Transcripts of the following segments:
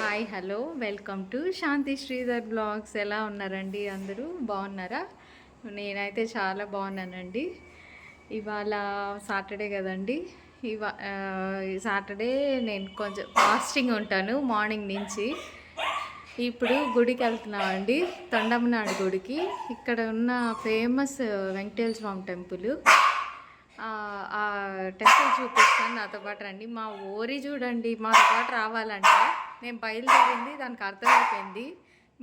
Hi hello welcome to Shanti Sridhar blogs. ఎలా ఉన్నారండి? అందరూ బాగున్నారా? నేనైతే చాలా బాగున్నానండి. ఇవాళ సాటర్డే కదండి. ఈ సాటర్డే నేను కొంచెం ఫాస్టింగ్ ఉంటాను మార్నింగ్ నుంచి. ఇప్పుడు గుడికి వెళ్తున్నామండి, తొండమనాడు గుడికి. ఇక్కడ ఉన్న ఫేమస్ వెంకటేశ్వర స్వామి టెంపుల్. ఆ టెంపుల్ చూపిస్తాను, నాతో పాటు రండి. మా ఊరి చూడండి, మాతో పాటు రావాలంట. నేను బయలుదేరింది దానికి అర్థమైపోయింది,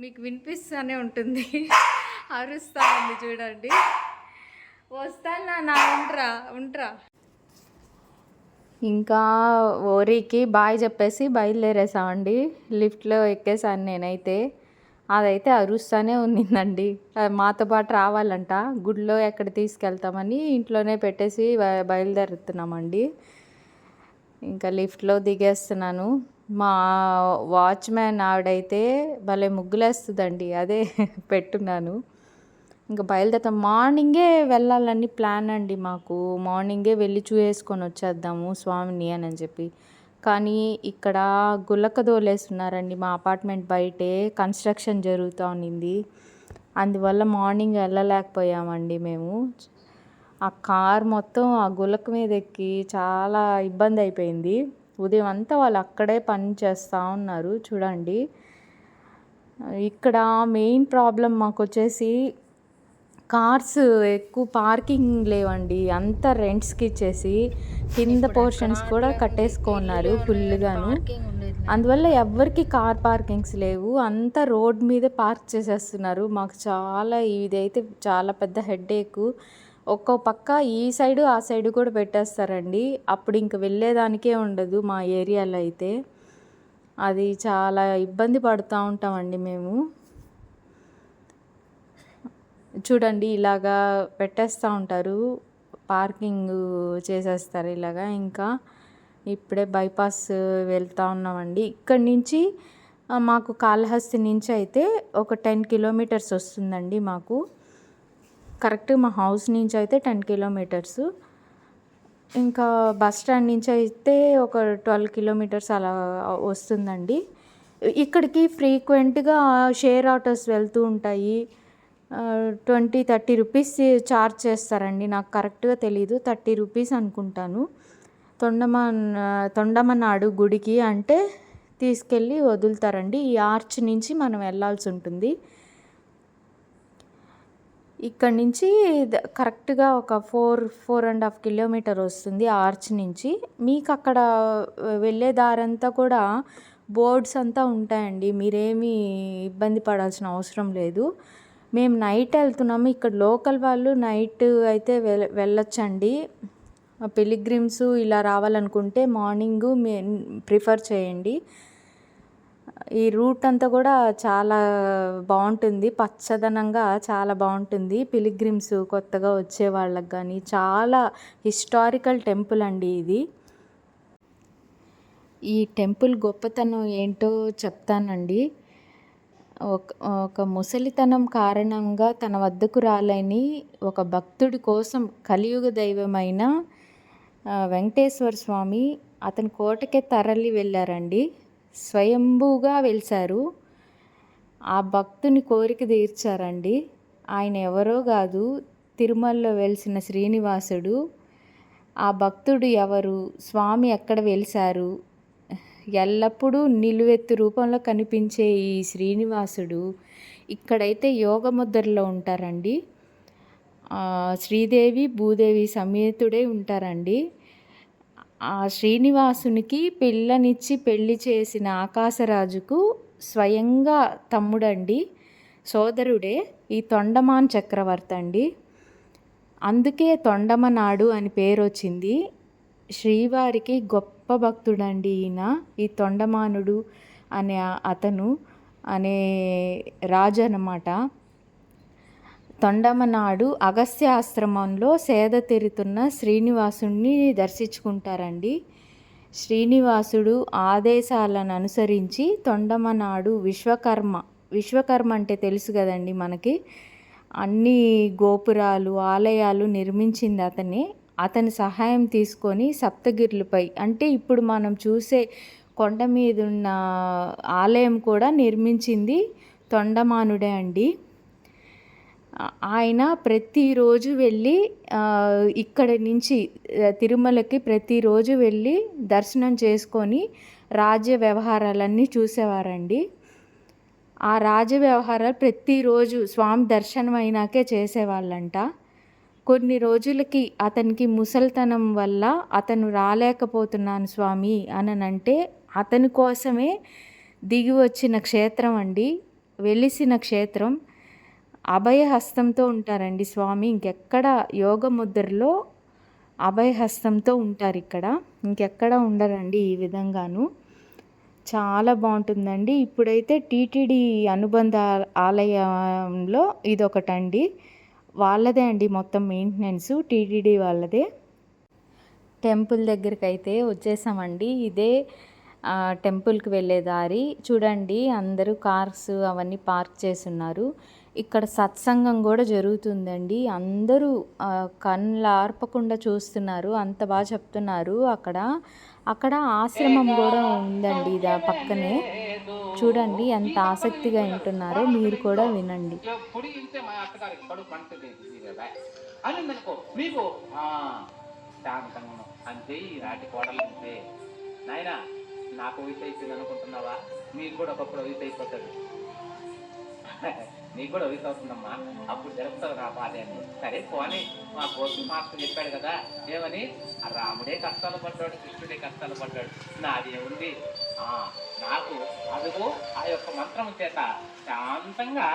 మీకు వినిపిస్తూనే ఉంటుంది. అరుస్తా ఉంది చూడండి. వస్తాను నా ఉంట్రా ఉంట్రా. ఇంకా ఓరికి బాయ్ చెప్పేసి బయలుదేరేసామండి. లిఫ్ట్లో ఎక్కేసాను నేనైతే. అదైతే అరుస్తూనే ఉన్నిందండి. మాతో పాటు రావాలంట. గుడిలో ఎక్కడ తీసుకెళ్తామని ఇంట్లోనే పెట్టేసి బయలుదేరుతున్నామండి. ఇంకా లిఫ్ట్లో దిగేస్తున్నాను. మా వాచ్మ్యాన్ ఆవిడైతే భలే ముగ్గులేస్తుందండి, అదే పెట్టున్నాను. ఇంకా బయలుదేరుతాం. మార్నింగే వెళ్ళాలని ప్లాన్ అండి మాకు. మార్నింగే వెళ్ళి చూసేసుకొని వచ్చేద్దాము స్వామిని అని చెప్పి. కానీ ఇక్కడ గుల్లక దోలేస్తున్నారండి మా అపార్ట్మెంట్ బయటే. కన్స్ట్రక్షన్ జరుగుతూ ఉన్నింది, అందువల్ల మార్నింగ్ వెళ్ళలేకపోయామండి మేము. ఆ కార్ మొత్తం ఆ గులక మీద ఎక్కి చాలా ఇబ్బంది అయిపోయింది. ఉదయం అంతా వాళ్ళు అక్కడే పని చేస్తూ ఉన్నారు చూడండి. ఇక్కడ మెయిన్ ప్రాబ్లం మాకు వచ్చేసి కార్స్ ఎక్కువ పార్కింగ్ లేవండి. అంతా రెంట్స్కి ఇచ్చేసి కింద పోర్షన్స్ కూడా కట్టేసుకున్నారు ఫుల్గాను. అందువల్ల ఎవరికి కార్ పార్కింగ్స్ లేవు, అంతా రోడ్ మీదే పార్క్ చేసేస్తున్నారు. మాకు చాలా ఇదైతే చాలా పెద్ద హెడేక్. ఒక్కో పక్క ఈ సైడు ఆ సైడు కూడా పెట్టేస్తారండి. అప్పుడు ఇంక వెళ్ళేదానికే ఉండదు మా ఏరియాలో అయితే. అది చాలా ఇబ్బంది పడుతూ ఉంటామండి మేము. చూడండి ఇలాగా పెట్టేస్తూ ఉంటారు, పార్కింగ్ చేసేస్తారు ఇలాగా. ఇంకా ఇప్పుడే బైపాస్ వెళ్తూ ఉన్నామండి. ఇక్కడి నుంచి మాకు కాళహస్తి నుంచి అయితే ఒక 10 కిలోమీటర్స్ వస్తుందండి మాకు. కరెక్ట్ మా హౌస్ నుంచి అయితే 10 కిలోమీటర్స్. ఇంకా బస్ స్టాండ్ నుంచి అయితే ఒక 12 కిలోమీటర్స్ అలా వస్తుందండి. ఇక్కడికి ఫ్రీక్వెంట్గా షేర్ ఆటోస్ వెళ్తూ ఉంటాయి. 20-30 రూపీస్ ఛార్జ్ చేస్తారండి. నాకు కరెక్ట్గా తెలీదు, 30 రూపీస్ అనుకుంటాను. తొండమనాడు గుడికి అంటే తీసుకెళ్ళి వదులుతారండి. ఈ ఆర్చ్ నుంచి మనం వెళ్ళాల్సి ఉంటుంది. ఇక్కడ నుంచి కరెక్ట్గా ఒక 4.5 కిలోమీటర్ వస్తుంది ఆర్చ్ నుంచి. మీకు అక్కడ వెళ్ళే దారంతా కూడా బోర్డ్స్ అంతా ఉంటాయండి, మీరేమీ ఇబ్బంది పడాల్సిన అవసరం లేదు. మేము నైట్ వెళ్తున్నాము. ఇక్కడ లోకల్ వాళ్ళు నైట్ అయితే వెళ్ళొచ్చండి. పిలిగ్రిమ్స్ ఇలా రావాలనుకుంటే మార్నింగ్ ప్రిఫర్ చేయండి. ఈ రూట్ అంతా కూడా చాలా బాగుంటుంది, పచ్చదనంగా చాలా బాగుంటుంది. పిలిగ్రిమ్స్ కొత్తగా వచ్చే వాళ్ళకి కానీ చాలా హిస్టారికల్ టెంపుల్ అండి ఇది. ఈ టెంపుల్ గొప్పతనం ఏంటో చెప్తానండి. ఒక ముసలితనం కారణంగా తన వద్దకు రాలేని ఒక భక్తుడి కోసం కలియుగ దైవమైన వెంకటేశ్వర స్వామి అతని కోటకే తరలి వెళ్ళారండి. స్వయంభూగా వెలిశారు. ఆ భక్తుని కోరిక తీర్చారండి. ఆయన ఎవరో కాదు, తిరుమలలో వెలిసిన శ్రీనివాసుడు. ఆ భక్తుడు ఎవరు, స్వామి ఎక్కడ వెలిశారు, ఎల్లప్పుడూ నిలువెత్తు రూపంలో కనిపించే ఈ శ్రీనివాసుడు ఇక్కడైతే యోగముద్రలో ఉంటారండి. శ్రీదేవి భూదేవి సమేతుడే ఉంటారండి. ఆ శ్రీనివాసునికి పిల్లనిచ్చి పెళ్లి చేసిన ఆకాశరాజుకు స్వయంగా తమ్ముడండి, సోదరుడే ఈ తొండమాన్ చక్రవర్తి అండి. అందుకే తొండమనాడు అని పేరు వచ్చింది. శ్రీవారికి గొప్ప భక్తుడండి ఈయన. ఈ తొండమానుడు అనే అతను అనే రాజు అన్నమాట. తొండమనాడు అగస్త్య ఆశ్రమంలో సేద తీరుతున్న శ్రీనివాసుడిని దర్శించుకుంటారండి. శ్రీనివాసుడు ఆదేశాలను అనుసరించి తొండమనాడు విశ్వకర్మ అంటే తెలుసు కదండి మనకి, అన్ని గోపురాలు ఆలయాలు నిర్మించింది అతనే. అతని సహాయం తీసుకొని సప్తగిరులపై అంటే ఇప్పుడు మనం చూసే కొండ మీద ఉన్న ఆలయం కూడా నిర్మించింది తొండమానుడే అండి. ఆయన ప్రతిరోజు వెళ్ళి ఇక్కడి నుంచి తిరుమలకి ప్రతిరోజు వెళ్ళి దర్శనం చేసుకొని రాజ్య వ్యవహారాలన్నీ చూసేవారండి. ఆ రాజ్య వ్యవహారాలు ప్రతిరోజు స్వామి దర్శనం అయినాకే చేసేవాళ్ళంట. కొన్ని రోజులకి అతనికి ముసలితనం వల్ల అతను రాలేకపోతున్నాను స్వామి అంటే అతని కోసమే దిగి వచ్చిన క్షేత్రం అండి, వెలిసిన క్షేత్రం. అభయహస్తంతో ఉంటారండి స్వామి. ఇంకెక్కడ యోగ ముద్రలో అభయహస్తంతో ఉంటారు ఇక్కడ, ఇంకెక్కడ ఉండరండి ఈ విధంగాను. చాలా బాగుంటుందండి. ఇప్పుడైతే టీటీడీ అనుబంధ ఆలయంలో ఇదొకటండి, వాళ్ళదే అండి మొత్తం మెయింటెనెన్స్, టీటీడీ వాళ్ళదే. టెంపుల్ దగ్గరికి అయితే వచ్చేసామండి. ఇదే టెంపుల్కి వెళ్ళే దారి. చూడండి అందరూ కార్స్ అవన్నీ పార్క్ చేస్తున్నారు. ఇక్కడ సత్సంగం కూడా జరుగుతుందండి. అందరూ కళ్ళు ఆర్పకుండా చూస్తున్నారు, అంత బాగా చెప్తున్నారు. అక్కడ ఆశ్రమం కూడా ఉందండి పక్కనే. చూడండి ఎంత ఆసక్తిగా వింటున్నారో, మీరు కూడా వినండి. అంతే ఈ రాటి కోడలు అంతే నాయన. నాకు వయసు అయిపోయింది అనుకుంటున్నావా? మీకు కూడా ఒకప్పుడు వయసు అయిపోతుంది. నీకు కూడా వయసు అవుతుందమ్మా, అప్పుడు జరుపుతావు నా బాధ అని. సరే పోనీ, మా కోచింగ్ మాస్టర్ చెప్పాడు కదా ఏమని, ఆ రాముడే కష్టాలు పడ్డాడు, కృష్ణుడే కష్టాలు పడ్డాడు, నాదే ఉంది. నాకు అదుగో ఆ యొక్క మంత్రం చేత శాంతంగా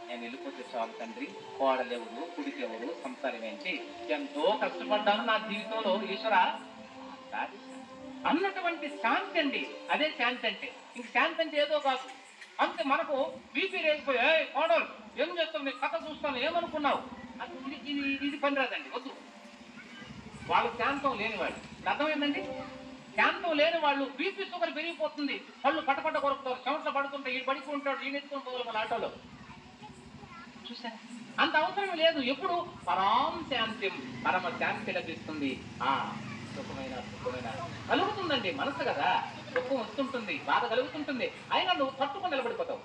నేను వెళ్ళిపోతే చాలు తండ్రి. కోడలెవరు, కుడికెవరు, సంసారం ఏంటి, ఎంతో కష్టపడ్డాను నా జీవితంలో ఈశ్వర అన్నటువంటి శాంతి అండి. అదే శాంతి అంటే. ఇంక శాంతి అంటే ఏదో కాదు అంతే. మనకు బీపీ లేకపోయి కోడలు ఏం చేస్తావు, నీ కథ చూస్తాను ఏమనుకున్నావు, ఇది పని రాదండి, వద్దు. వాళ్ళు శాంతం లేనివాడు, అర్థమైందండి. శాంతం లేని వాళ్ళు బీపీ షుగర్ పెరిగిపోతుంది, వాళ్ళు పట్టపట్ట కొరుకుతారు, చెమట పడుతుంటే ఈ పడుకుంటాడు, ఈ నెత్తుకొని పోవాలి మన ఆటోలో. చూసారా, అంత అవసరం లేదు. ఎప్పుడు పరాం శాంతి, పరమ శాంతి లభిస్తుంది. సుఖమైన కలుగుతుందండి. మనసు కదా, దుఃఖం వస్తుంటుంది, బాధ కలుగుతుంటుంది, అయినా నువ్వు తట్టుకొని నిలబడిపోతావు.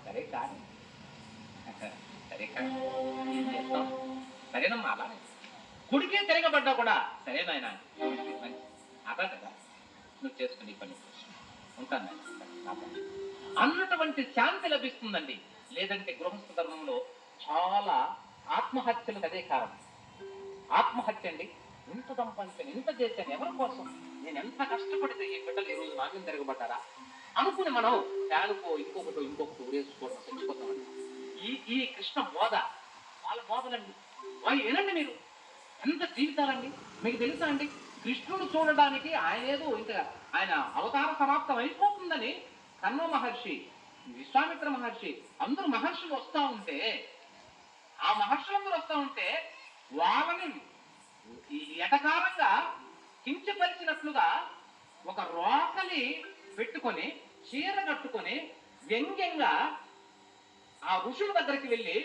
సరే కానీ ఏం చేస్తాం, సరేనమ్మా. అలానే గుడికే తిరగబడ్డా కూడా సరేనాయన మంచి అలా కదా, నువ్వు చేసుకుని పని ఉంటాను అన్నటువంటి శాంతి లభిస్తుందండి. లేదంటే గృహస్థ ధర్మంలో చాలా ఆత్మహత్యలకు అదే కారణం. ఆత్మహత్య అండి. ఇంత సంపాదించాను, ఇంత చేశాను, ఎవరి కోసం, నేను ఎంత కష్టపడితే ఈ బిడ్డలు ఈరోజు నాగం తిరగబడ్డారా అనుకుని మనం దానికో ఇంకొకటి ఊరేసుకోవడం తెచ్చుకోతామండి. ఈ కృష్ణ బోధ వాళ్ళ బోధలండి. వాళ్ళు ఏనండి, మీరు ఎంత జీవితాలండి మీకు తెలుసా అండి. కృష్ణుడు చూడడానికి ఆయన ఏదో ఇంకా ఆయన అవతార సమాప్తం అయిపోతుందని కన్వ మహర్షి, విశ్వామిత్ర మహర్షి, అందరూ మహర్షులు వస్తూ ఉంటే, ఆ మహర్షులందరూ వస్తూ ఉంటే వాళ్ళని ఎటకారంగా కించపరిచినట్లుగా ఒక రోకలి పెట్టుకొని చీర కట్టుకొని వ్యంగ్యంగా ఆ ఋషుల దగ్గరికి వెళ్ళి,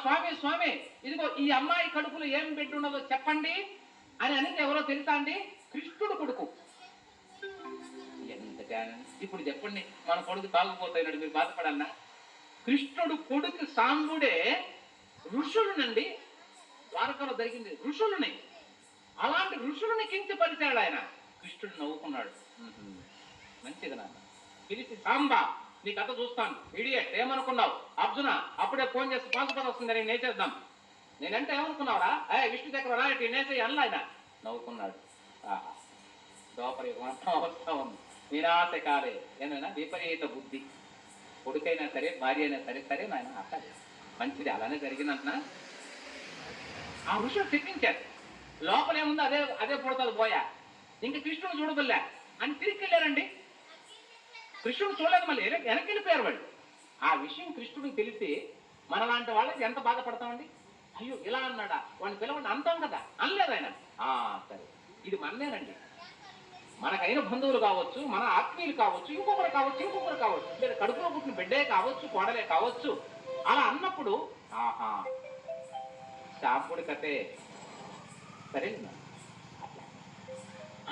స్వామి ఇదిగో ఈ అమ్మాయి కడుపులో ఏం పెట్టున్నదో చెప్పండి అని అనేది ఎవరో తెలుసా అండి? కృష్ణుడు కొడుకు. ఇప్పుడు చెప్పండి, మన కొడుకు తాగుపోతాడు, మీరు బాధపడన్నా? కృష్ణుడు కొడుకు సాంబుడే ఋషులునండి. ద్వారకలో జరిగింది ఋషులని. అలాంటి ఋషులని కించపరిచాడు ఆయన. కృష్ణుడు నవ్వుకున్నాడు. మంచిది నాన్న, పిలిచి సాంబా నీ కథ చూస్తాను, ఇడియట్ ఏమనుకున్నావు, అర్జున అప్పుడే ఫోన్ చేసి పాసుపడి వస్తుందని నేసేద్దాం, నేనంటే ఏమనుకున్నావురా, విష్ణు చక్ర రాయటి నేసే అన్న ఆయన నవ్వుకున్నాడు. దోపరి వస్తా ఉంది. నిరాశకాలే ఏమైనా విపరీత బుద్ధి. కొడుకైనా సరే, భార్య అయినా సరే, సరే నాయన అట్లా మంచిది, అలానే జరిగిందంటున్నా. ఆ ఋషులు తెప్పించారు. లోపలేముందో అదే పుడతాది పోయా, ఇంక కృష్ణుడు చూడబుల్లా అని తిరిగి వెళ్ళారండి. కృష్ణుడు చూడలేదు, మళ్ళీ వెనక్కి వెళ్ళిపోయారు వాళ్ళు. ఆ విషయం కృష్ణుడికి తెలిసి మనలాంటి వాళ్ళకి ఎంత బాధపడతామండి. అయ్యో ఇలా అన్నాడా, వాడిని పిలవండి అంటాం కదా. అనలేదు ఆయన. సరే, ఇది మనలేనండి. మనకైన బంధువులు కావచ్చు, మన ఆత్మీయులు కావచ్చు, ఇంకొకరు కావచ్చు, లేదా కడుపులో పుట్టిన బిడ్డే కావచ్చు, కోడలే కావచ్చు. అలా అన్నప్పుడు శాంపుడి కథే సరే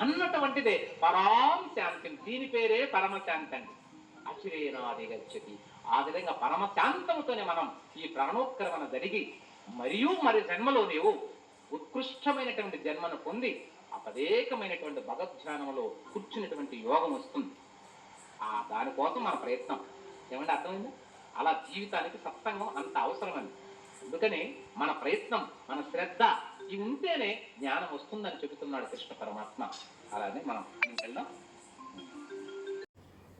అన్నటువంటిదే పరాం శాంతి. దీని పేరే పరమశాంతి అండి. అచిరేనాది గచ్చతి. ఆ విధంగా పరమశాంతముతోనే మనం ఈ ప్రాణోత్క్రమణ జరిగి మరి జన్మలో నీవు ఉత్కృష్టమైనటువంటి జన్మను పొంది అపదేకమైనటువంటి భగవద్ధ్యానంలో కూర్చున్నటువంటి యోగం వస్తుంది. దానికోసం మన ప్రయత్నం. ఏమంటే అర్థమైందా? అలా జీవితానికి సత్సంగం అంత అవసరమండి. అందుకని మన ప్రయత్నం, మన శ్రద్ధ ఇవి ఉంటేనే జ్ఞానం వస్తుందని చెబుతున్నాడు కృష్ణ పరమాత్మ. అలానే మనం వెళ్దాం.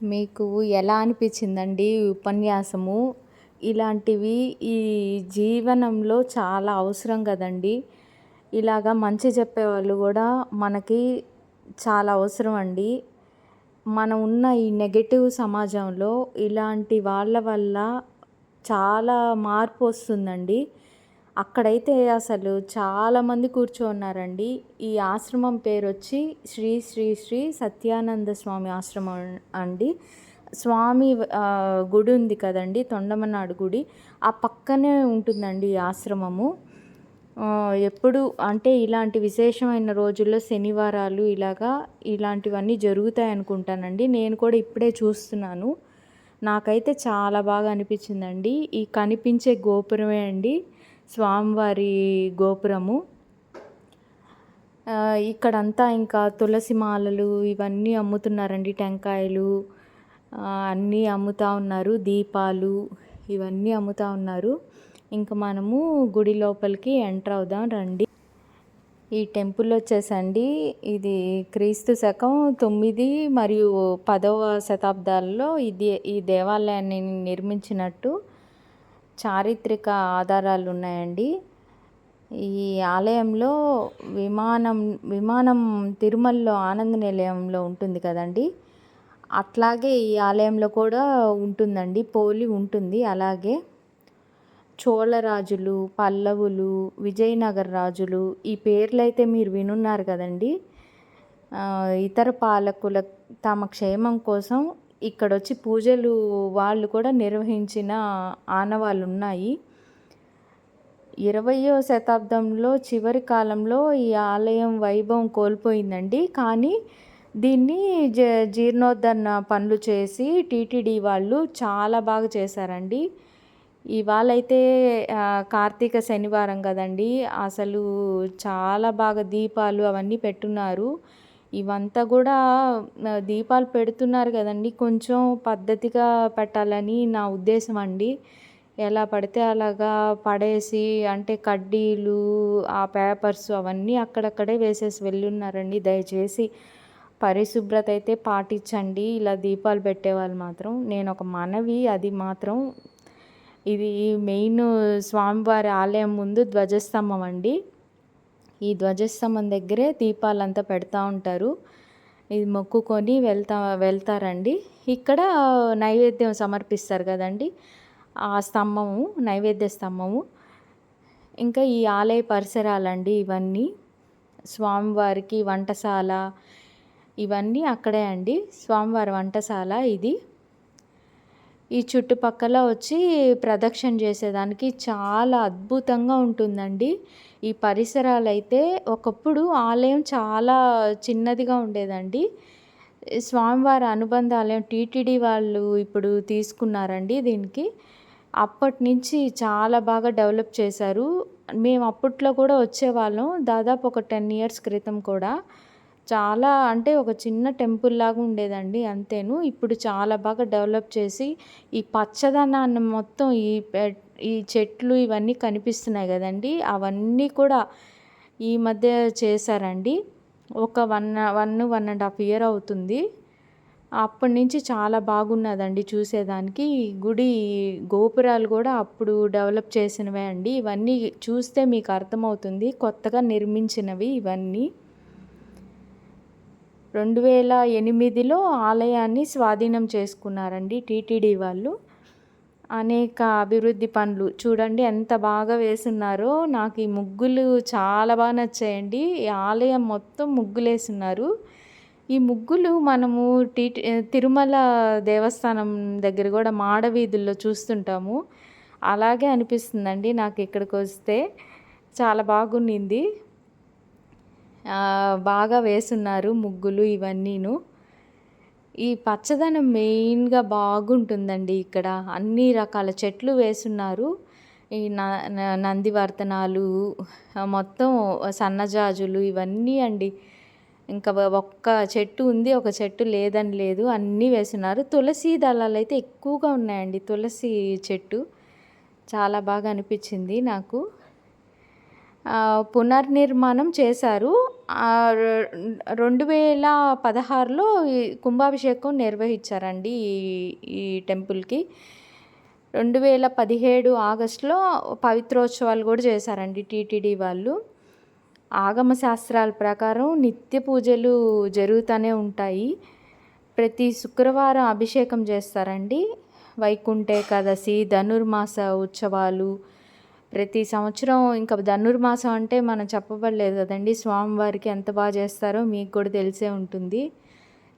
మీకు ఎలా అనిపించిందండి ఈ ఉపన్యాసము? ఇలాంటివి ఈ జీవనంలో చాలా అవసరం కదండి. ఇలాగా మంచి చెప్పేవాళ్ళు కూడా మనకి చాలా అవసరం అండి. మనం ఉన్న ఈ నెగెటివ్ సమాజంలో ఇలాంటి వాళ్ళ వల్ల చాలా మార్పు వస్తుందండి. అక్కడైతే అసలు చాలామంది కూర్చోన్నారండి. ఈ ఆశ్రమం పేరు వచ్చి శ్రీ శ్రీ శ్రీ సత్యానంద స్వామి ఆశ్రమం అండి. స్వామి గుడి ఉంది కదండి, తొండమనాడు గుడి, ఆ పక్కనే ఉంటుందండి ఈ ఆశ్రమము. ఎప్పుడు అంటే ఇలాంటి విశేషమైన రోజుల్లో శనివారాలు ఇలాంటివన్నీ జరుగుతాయి అనుకుంటానండి. నేను కూడా ఇప్పుడే చూస్తున్నాను. నాకైతే చాలా బాగా అనిపించిందండి. ఈ కనిపించే గోపురమే అండి స్వామివారి గోపురము. ఇక్కడంతా ఇంకా తులసి మాలలు ఇవన్నీ అమ్ముతున్నారండి. టెంకాయలు అన్నీ అమ్ముతూ ఉన్నారు. దీపాలు ఇవన్నీ అమ్ముతూ ఉన్నారు. ఇంకా మనము గుడి లోపలికి ఎంటర్ అవుదాం రండి. ఈ టెంపుల్ వచ్చేసండి, ఇది క్రీస్తు శకం 9 మరియు 10వ శతాబ్దాలలో ఈ దేవాలయాన్ని నిర్మించినట్టు చారిత్రక ఆధారాలు ఉన్నాయండి. ఈ ఆలయంలో విమానం తిరుమలలో ఆనంద నిలయంలో ఉంటుంది కదండి, అట్లాగే ఈ ఆలయంలో కూడా ఉంటుందండి, పోలి ఉంటుంది. అలాగే చోళరాజులు, పల్లవులు, విజయనగర రాజులు ఈ పేర్లు అయితే మీరు వినున్నారు కదండి. ఇతర పాలకుల తమ క్షేమం కోసం ఇక్కడ వచ్చి పూజలు వాళ్ళు కూడా నిర్వహించిన ఆనవాళ్ళు ఉన్నాయి. 20వ శతాబ్దంలో చివరి కాలంలో ఈ ఆలయం వైభవం కోల్పోయిందండి. కానీ దీన్ని జీర్ణోద్ధరణ పనులు చేసి టీటీడీ వాళ్ళు చాలా బాగా చేశారండి. ఇవాళైతే కార్తీక శనివారం కదండి, అసలు చాలా బాగా దీపాలు అవన్నీ పెట్టున్నారు. ఇవంతా కూడా దీపాలు పెడుతున్నారు కదండి, కొంచెం పద్ధతిగా పెట్టాలని నా ఉద్దేశం అండి. ఎలా పడితే అలాగా పడేసి, అంటే కడ్డీలు ఆ పేపర్స్ అవన్నీ అక్కడక్కడే వేసేసి వెళ్ళున్నారండి. దయచేసి పరిశుభ్రత అయితే పాటించండి ఇలా దీపాలు పెట్టేవాళ్ళు మాత్రం. నేను ఒక మనవి, అది మాత్రం ఇది మెయిన్ స్వామివారి ఆలయం ముందు ధ్వజస్తంభం అండి. ఈ ధ్వజస్తంభం దగ్గరే దీపాలంతా పెడతా ఉంటారు. ఇది మొక్కుకొని వెళ్తారండి. ఇక్కడ నైవేద్యం సమర్పిస్తారు కదండి, ఆ స్తంభము నైవేద్య స్తంభము. ఇంకా ఈ ఆలయ పరిసరాలండి ఇవన్నీ. స్వామివారికి వంటశాల ఇవన్నీ అక్కడే అండి. స్వామివారి వంటశాల ఇది. ఈ చుట్టుపక్కల వచ్చి ప్రదక్షిణ చేసేదానికి చాలా అద్భుతంగా ఉంటుందండి. ఈ పరిసరాలు అయితే ఒకప్పుడు ఆలయం చాలా చిన్నదిగా ఉండేదండి. స్వామివారి అనుబంధ ఆలయం టీటీడీ వాళ్ళు ఇప్పుడు తీసుకున్నారండి దీనికి. అప్పటి నుంచి చాలా బాగా డెవలప్ చేశారు. మేము అప్పట్లో కూడా వచ్చేవాళ్ళం, దాదాపు ఒక 10 years క్రితం కూడా. చాలా అంటే ఒక చిన్న టెంపుల్ లాగా ఉండేదండి అంతేను. ఇప్పుడు చాలా బాగా డెవలప్ చేసి ఈ పచ్చదనాన్ని మొత్తం ఈ చెట్లు ఇవన్నీ కనిపిస్తున్నాయి కదండి, అవన్నీ కూడా ఈ మధ్య చేశారండి. ఒక 1.5 year అవుతుంది. అప్పటి నుంచి చాలా బాగున్నదండి చూసేదానికి. గుడి గోపురాలు కూడా అప్పుడు డెవలప్ చేసినవే అండి. ఇవన్నీ చూస్తే మీకు అర్థమవుతుంది, కొత్తగా నిర్మించినవి ఇవన్నీ. 2008లో ఆలయాన్ని స్వాధీనం చేసుకున్నారండి టీటీడీ వాళ్ళు. అనేక అభివృద్ధి పనులు చూడండి ఎంత బాగా వేసున్నారో. నాకు ఈ ముగ్గులు చాలా బాగా నచ్చాయండి. ఈ ఆలయం మొత్తం ముగ్గులేసున్నారు. ఈ ముగ్గులు మనము తిరుమల దేవస్థానం దగ్గర కూడా మాడ వీధుల్లో చూస్తుంటాము. అలాగే అనిపిస్తుందండి నాకు ఇక్కడికి వస్తే. చాలా బాగుండింది. బాగా వేసున్నారు ముగ్గులు ఇవన్నీను. ఈ పచ్చదనం మెయిన్‌గా బాగుంటుందండి ఇక్కడ. అన్ని రకాల చెట్లు వేసున్నారు. ఈ న న నందివర్ధనాలు, మొత్తం సన్నజాజులు ఇవన్నీ అండి. ఇంకా ఒక్క చెట్టు ఉంది, ఒక చెట్టు లేదని లేదు. అన్నీ వేసున్నారు. తులసి దళాలైతే ఎక్కువగా ఉన్నాయండి. తులసి చెట్టు చాలా బాగా అనిపించింది నాకు. పునర్నిర్మాణం చేశారు. 2016లో ఈ కుంభాభిషేకం నిర్వహించారండి ఈ టెంపుల్‌కి. 2017 ఆగస్టులో పవిత్రోత్సవాలు కూడా చేశారండి టీటీడీ వాళ్ళు. ఆగమ శాస్త్రాల ప్రకారం నిత్య పూజలు జరుగుతూనే ఉంటాయి. ప్రతి శుక్రవారం అభిషేకం చేస్తారండి. వైకుంఠ ఏకాదశి, ధనుర్మాస ఉత్సవాలు ప్రతి సంవత్సరం. ఇంకా ధనుర్మాసం అంటే మనం చెప్పబడలేదు కదండి, స్వామివారికి ఎంత బాగా చేస్తారో మీకు కూడా తెలిసే ఉంటుంది.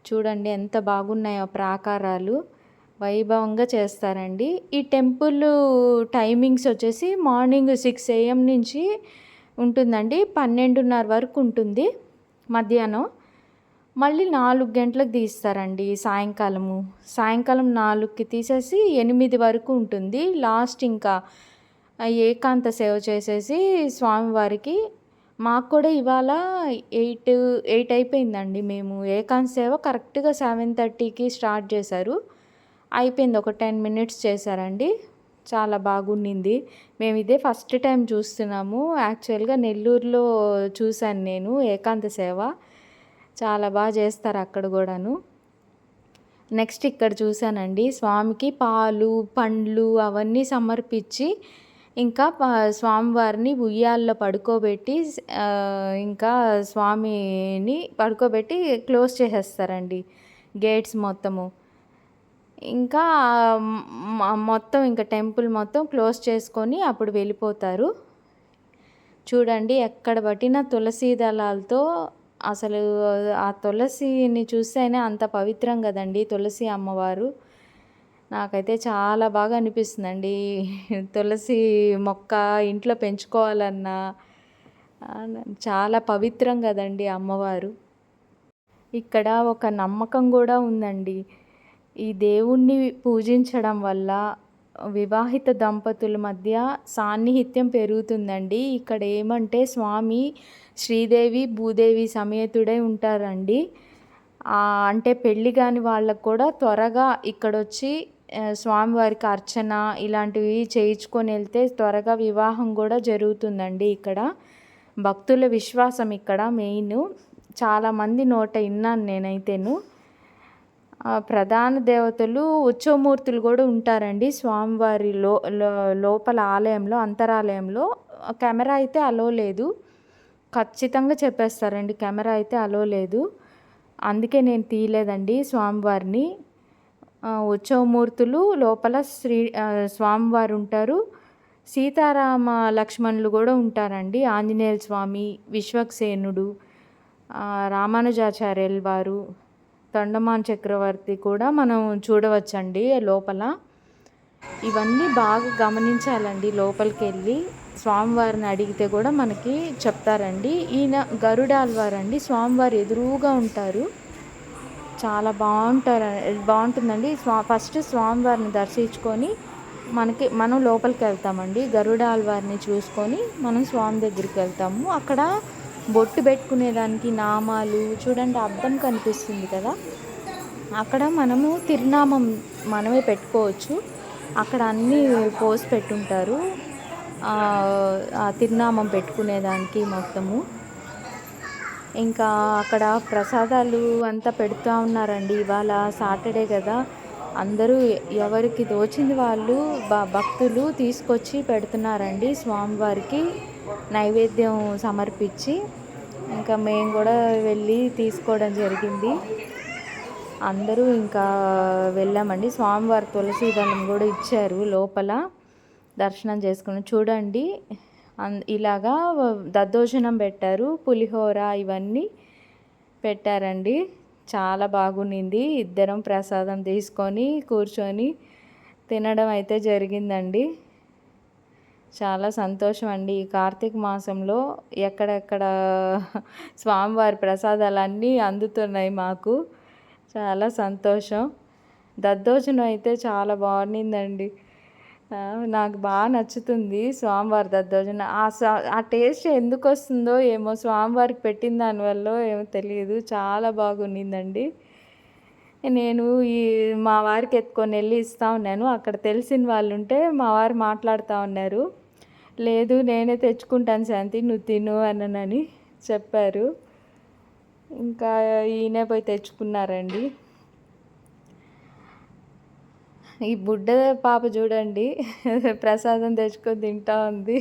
చూడండి ఎంత బాగున్నాయో ప్రాకారాలు, వైభవంగా చేస్తారండి. ఈ టెంపుల్ టైమింగ్స్ వచ్చేసి మార్నింగ్ 6 AM నుంచి ఉంటుందండి, 12:30 వరకు ఉంటుంది మధ్యాహ్నం. మళ్ళీ 4 గంటలకు తీస్తారండి సాయంకాలం 4కి తీసేసి 8 వరకు ఉంటుంది. లాస్ట్ ఇంకా ఏకాంత సేవ చేసేసి స్వామివారికి. మాకు కూడా ఇవాళ 8 అయిపోయిందండి. మేము ఏకాంత సేవ కరెక్ట్గా 7:30కి స్టార్ట్ చేశారు. అయిపోయింది, ఒక 10 మినిట్స్ చేశారండి. చాలా బాగుండింది. మేము ఇదే ఫస్ట్ టైం చూస్తున్నాము. యాక్చువల్గా నెల్లూరులో చూశాను నేను ఏకాంత సేవ. చాలా బాగా చేస్తారు అక్కడ కూడాను. నెక్స్ట్ ఇక్కడ చూశానండి, స్వామికి పాలు పండ్లు అవన్నీ సమర్పించి ఇంకా స్వామివారిని ఉయ్యాల్లో పడుకోబెట్టి ఇంకా స్వామిని పడుకోబెట్టి క్లోజ్ చేసేస్తారండి గేట్స్ మొత్తము. ఇంకా మొత్తం ఇంకా టెంపుల్ మొత్తం క్లోజ్ చేసుకొని అప్పుడు వెళ్ళిపోతారు. చూడండి ఎక్కడ పట్టిన తులసి దళాలతో, అసలు ఆ తులసిని చూస్తేనే అంత పవిత్రం కదండి తులసి అమ్మవారు. నాకైతే చాలా బాగా అనిపిస్తుందండి. తులసి మొక్క ఇంట్లో పెంచుకోవాలన్నా చాలా పవిత్రం కదండి అమ్మవారు. ఇక్కడ ఒక నమ్మకం కూడా ఉందండి. ఈ దేవుణ్ణి పూజించడం వల్ల వివాహిత దంపతుల మధ్య సాన్నిహిత్యం పెరుగుతుందండి. ఇక్కడ ఏమంటే స్వామి శ్రీదేవి భూదేవి సమేతుడై ఉంటారండి. అంటే పెళ్ళి కాని వాళ్ళకు కూడా త్వరగా ఇక్కడొచ్చి స్వామివారికి అర్చన ఇలాంటివి చేయించుకొని వెళ్తే త్వరగా వివాహం కూడా జరుగుతుందండి. ఇక్కడ భక్తుల విశ్వాసం ఇక్కడ మెయిన్. చాలామంది నోట విన్నాను నేనైతేను. ప్రధాన దేవతలు ఉత్సవమూర్తులు కూడా ఉంటారండి స్వామివారి లోపల ఆలయంలో, అంతరాలయంలో. కెమెరా అయితే అలో లేదు, ఖచ్చితంగా చెప్పేస్తారండి కెమెరా అయితే అలో లేదు. అందుకే నేను తీయలేదండి స్వామివారిని. ఉత్సవమూర్తులు లోపల స్వామివారు ఉంటారు. సీతారామ లక్ష్మణులు కూడా ఉంటారండి. ఆంజనేయ స్వామి, విశ్వక్సేనుడు, రామానుజాచార్యుల వారు, తొండమాన్ చక్రవర్తి కూడా మనం చూడవచ్చండి లోపల. ఇవన్నీ బాగా గమనించాలండి. లోపలికి వెళ్ళి స్వామివారిని అడిగితే కూడా మనకి చెప్తారండి. ఈయన గరుడాల్వారండి, స్వామివారు ఎదురుగా ఉంటారు. చాలా బాగుంటుందండి. ఫస్ట్ స్వామివారిని దర్శించుకొని మనం లోపలికి వెళ్తామండి. గరుడాల్వారిని చూసుకొని మనం స్వామి దగ్గరికి వెళ్తాము. అక్కడ బొట్టు పెట్టుకునేదానికి నామాలు చూడండి, అద్దం కనిపిస్తుంది కదా, అక్కడ మనము తిరునామం మనమే పెట్టుకోవచ్చు. అక్కడ అన్నీ పోసి పెట్టుంటారు ఆ తిరునామం పెట్టుకునేదానికి మొత్తము. ఇంకా అక్కడ ప్రసాదాలు అంతా పెడుతూ ఉన్నారండి. ఇవాళ సాటర్డే కదా, అందరూ ఎవరికి తోచింది వాళ్ళు భక్తులు తీసుకొచ్చి పెడుతున్నారండి స్వామివారికి నైవేద్యం సమర్పించి. ఇంకా మేము కూడా వెళ్ళి తీసుకోవడం జరిగింది. అందరూ ఇంకా వెళ్ళామండి. స్వామివారి తులసి దళం కూడా ఇచ్చారు లోపల, దర్శనం చేసుకుని. చూడండి ఇలాగా దద్దోజనం పెట్టారు, పులిహోర ఇవన్నీ పెట్టారండి. చాలా బాగుండింది. ఇద్దరం ప్రసాదం తీసుకొని కూర్చొని తినడం అయితే జరిగిందండి. చాలా సంతోషం అండి. ఈ కార్తీక మాసంలో ఎక్కడెక్కడ స్వామివారి ప్రసాదాలన్నీ అందుతున్నాయి మాకు. చాలా సంతోషం. దద్దోజనం అయితే చాలా బాగుండిందండి. నాకు బాగా నచ్చుతుంది స్వామివారి దద్దోజనం. ఆ టేస్ట్ ఎందుకొస్తుందో ఏమో, స్వామివారికి పెట్టిన దానివల్లో ఏమో తెలియదు. చాలా బాగుండిందండి. నేను మా వారికి ఎత్తుకొని వెళ్ళి ఇస్తా ఉన్నాను. అక్కడ తెలిసిన వాళ్ళు ఉంటే మా వారు మాట్లాడుతూ ఉన్నారు. లేదు నేనే తెచ్చుకుంటాను శాంతి, నువ్వు తిను అనని చెప్పారు. ఇంకా ఈయనే పోయి తెచ్చుకున్నారండి. ఈ బుడ్డ పాప చూడండి ప్రసాదం తెచ్చుకొని తింటా ఉంది,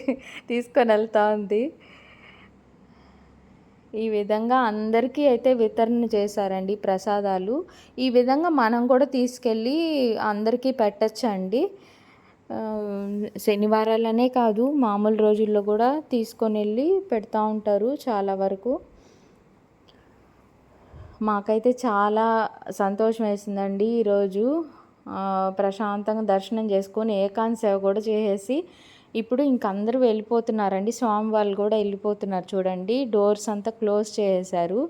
తీసుకొని వెళ్తూ ఉంది. ఈ విధంగా అందరికీ అయితే వితరణ చేశారండి ప్రసాదాలు. ఈ విధంగా మనం కూడా తీసుకెళ్ళి అందరికీ పెట్టచ్చండి. శనివారాలనే కాదు, మామూలు రోజుల్లో కూడా తీసుకొని వెళ్ళి పెడతా ఉంటారు చాలా వరకు. మాకైతే చాలా సంతోషం వేసిందండి ఈరోజు. ప్రశాంతంగా దర్శనం చేసుకొని ఏకాంత సేవ కూడా చేసేసి ఇప్పుడు ఇంక అందరూ వెళ్ళిపోతున్నారండి. స్వామి వాళ్ళు కూడా వెళ్ళిపోతున్నారు చూడండి. డోర్స్ అంతా క్లోజ్ చేసేసారు.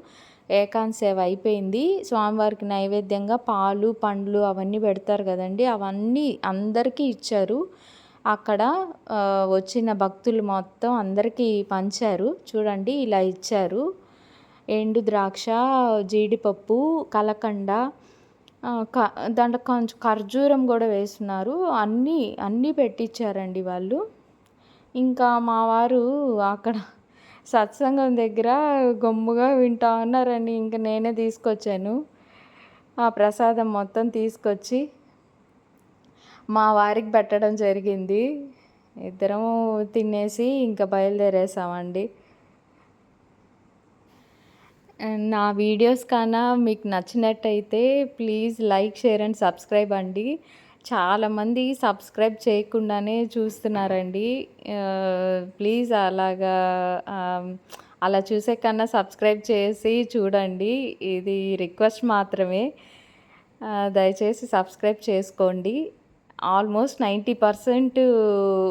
ఏకాంత సేవ అయిపోయింది. స్వామివారికి నైవేద్యంగా పాలు పండ్లు అవన్నీ పెడతారు కదండి, అవన్నీ అందరికీ ఇచ్చారు. అక్కడ వచ్చిన భక్తులు మొత్తం అందరికీ పంచారు చూడండి. ఇలా ఇచ్చారు. ఎండు ద్రాక్ష, జీడిపప్పు, కలకండ, దాంట్లో కొంచెం ఖర్జూరం కూడా వేస్తున్నారు. అన్నీ పెట్టించారండి వాళ్ళు. ఇంకా మా వారు అక్కడ సత్సంగం దగ్గర గమ్ముగా వింటా ఉన్నారండి. ఇంకా నేనే తీసుకొచ్చాను ఆ ప్రసాదం మొత్తం తీసుకొచ్చి మా వారికి పెట్టడం జరిగింది. ఇద్దరం తినేసి ఇంకా బయలుదేరేసామండి. నా వీడియోస్ కన్నా మీకు నచ్చినట్టయితే please like, share and subscribe అండి. చాలామంది సబ్స్క్రైబ్ చేయకుండానే చూస్తున్నారండి. ప్లీజ్ అలా చూసే కన్నా సబ్స్క్రైబ్ చేసి చూడండి. ఇది రిక్వెస్ట్ మాత్రమే. దయచేసి సబ్స్క్రైబ్ చేసుకోండి. ఆల్మోస్ట్ 90%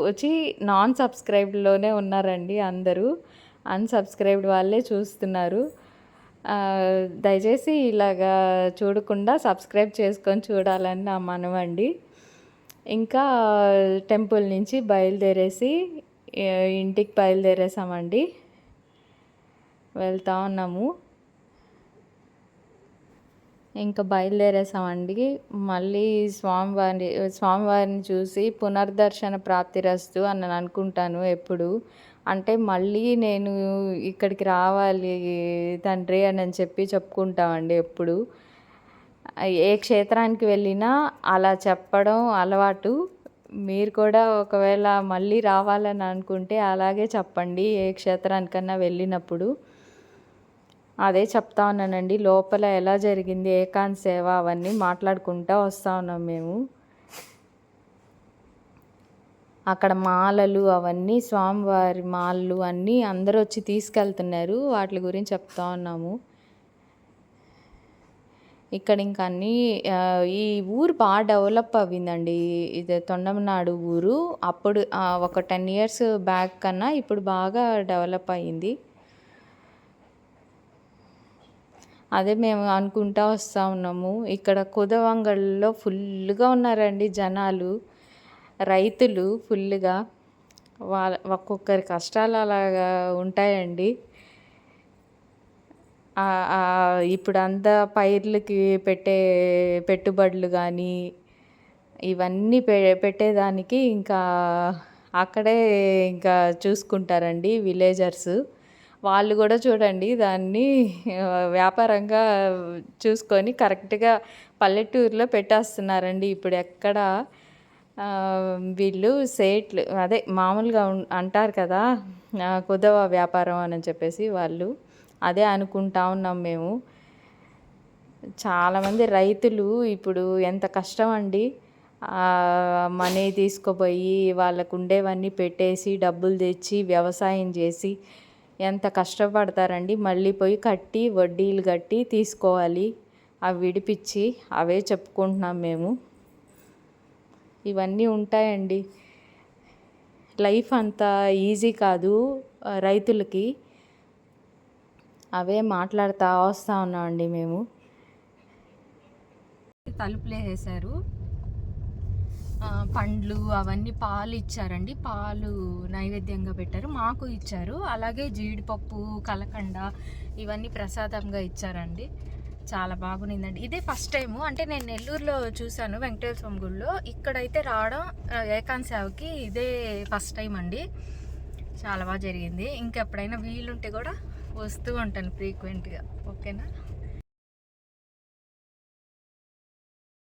వచ్చి నాన్ సబ్స్క్రైబ్డ్లోనే ఉన్నారండి అందరూ. అన్సబ్స్క్రైబ్డ్ వాళ్ళే చూస్తున్నారు. దయచేసి ఇలాగా చూడకుండా సబ్స్క్రైబ్ చేసుకొని చూడాలని నా మనవండి. ఇంకా టెంపుల్ నుంచి బయలుదేరేసి ఇంటికి బయలుదేరేసామండి. వెళ్తా ఉన్నాము. ఇంకా బయలుదేరేసామండి. మళ్ళీ స్వామివారిని చూసి పునర్దర్శన ప్రాప్తిరస్తు అని అనుకుంటాను ఎప్పుడు. అంటే మళ్ళీ నేను ఇక్కడికి రావాలి తండ్రి అని చెప్పి చెప్పుకుంటామండి ఎప్పుడు. ఏ క్షేత్రానికి వెళ్ళినా అలా చెప్పడం అలవాటు. మీరు కూడా ఒకవేళ మళ్ళీ రావాలని అనుకుంటే అలాగే చెప్పండి ఏ క్షేత్రానికన్నా వెళ్ళినప్పుడు. అదే చెప్తా ఉన్నానండి. లోపల ఎలా జరిగింది ఏకాంత సేవ అవన్నీ మాట్లాడుకుంటూ వస్తూ ఉన్నాం మేము. అక్కడ మాలలు అవన్నీ, స్వామివారి మాలలు అన్నీ అందరూ వచ్చి తీసుకెళ్తున్నారు. వాటి గురించి చెప్తా ఉన్నాము. ఇక్కడ ఇంకా అన్నీ ఈ ఊరు బాగా డెవలప్ అవ్విందండి. ఇది తొండమనాడు ఊరు. అప్పుడు ఒక 10 years బ్యాక్ కన్నా ఇప్పుడు బాగా డెవలప్ అయ్యింది. అదే మేము అనుకుంటా వస్తూ ఉన్నాము. ఇక్కడ కుదవంగల్లో ఫుల్గా ఉన్నారండి జనాలు, రైతులు ఫుల్గా. ఒక్కొక్కరి కష్టాలు అలాగా ఉంటాయండి. ఇప్పుడు అంతా పైర్లకి పెట్టే పెట్టుబడులు కానీ ఇవన్నీ పెట్టేదానికి ఇంకా అక్కడే ఇంకా చూసుకుంటారండి విలేజర్స్. వాళ్ళు కూడా చూడండి దాన్ని వ్యాపారంగా చూసుకొని కరెక్ట్గా పల్లెటూరులో పెట్టేస్తున్నారండి. ఇప్పుడు ఎక్కడ వీళ్ళు సేట్లు అదే మామూలుగా అంటారు కదా, కుదవ వ్యాపారం అని చెప్పేసి వాళ్ళు అదే అనుకుంటా ఉన్నాం మేము. చాలామంది రైతులు ఇప్పుడు ఎంత కష్టం అండి. మనీ తీసుకుపోయి వాళ్ళకు ఉండేవన్నీ పెట్టేసి డబ్బులు తెచ్చి వ్యవసాయం చేసి ఎంత కష్టపడతారండి. మళ్ళీ పోయి కట్టి వడ్డీలు కట్టి తీసుకోవాలి. అవి విడిపించి అవే చెప్పుకుంటున్నాం మేము. ఇవన్నీ ఉంటాయండి లైఫ్ అంత ఈజీ కాదు రైతులకి. అవే మాట్లాడుతూ వస్తూ ఉన్నామండి మేము. తలుపులు వేసేసారు. పండ్లు అవన్నీ పాలు ఇచ్చారండి. పాలు నైవేద్యంగా పెట్టారు, మాకు ఇచ్చారు. అలాగే జీడిపప్పు, కలకండ ఇవన్నీ ప్రసాదంగా ఇచ్చారండి. చాలా బాగుండిందండి. ఇదే ఫస్ట్ టైము, అంటే నేను నెల్లూరులో చూశాను వెంకటేశ్వర స్వామి గుడిలో. ఇక్కడైతే రావడం ఏకాంత సేవకి ఇదే ఫస్ట్ టైం అండి. చాలా బాగా జరిగింది. ఇంకెప్పుడైనా వీలుంటే కూడా వస్తూ ఉంటాను ఫ్రీక్వెంట్గా. ఓకేనా?